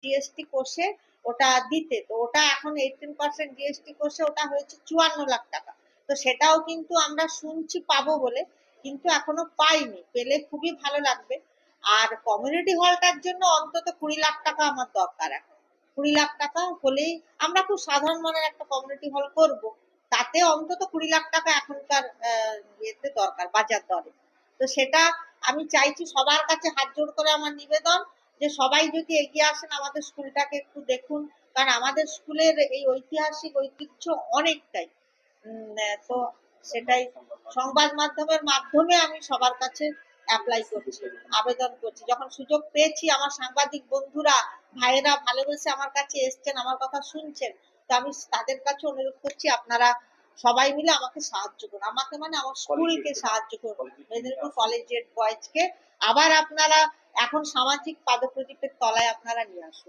GST কষে ওটা দিতে, তো ওটা এখন 18% জিএসটি কষে ওটা হয়েছে 54 লাখ টাকা। তো সেটাও কিন্তু আমরা শুনছি পাবো বলে, কিন্তু এখনো পাইনি, পেলে খুবই ভালো লাগবে। আর কমিউনিটি হলটার জন্য অন্তত 20 লাখ টাকা আমার দরকার। এখন 20 লাখ টাকা হলেই আমরা খুব সাধারণ মানের একটা কমিউনিটি হল করব, তাতে অন্তত 20 লাখ টাকা এখনকার ইয়েতে দরকার, বাজার দরে। তো সেটা আমি চাইছি, সবার কাছে হাত জোড় করে আমার নিবেদন যে সবাই যদি এগিয়ে আসেন আমাদের স্কুলটাকে একটু দেখুন, কারণ আমাদের স্কুলের এই ঐতিহাসিক ঐতিহ্য অনেকটাই। তো সেটাই সংবাদ মাধ্যমের মাধ্যমে আমি সবার কাছে অ্যাপ্লাই করছি, আবেদন করছি। যখন সুযোগ পেয়েছি, আমার সাংবাদিক বন্ধুরা ভাইয়েরা ভালোবেসে আমার কাছে এসছেন, আমার কথা শুনছেন, তো আমি তাদের কাছে অনুরোধ করছি আপনারা সবাই মিলে আমাকে সাহায্য করুন, আমাকে মানে আমার স্কুলকে সাহায্য করুন, মেদিনীপুর কলেজিয়েট বয়েজকে আবার আপনারা এখন সামাজিক পাদপ্রদীপের তলায় আপনারা নিয়ে আসুন।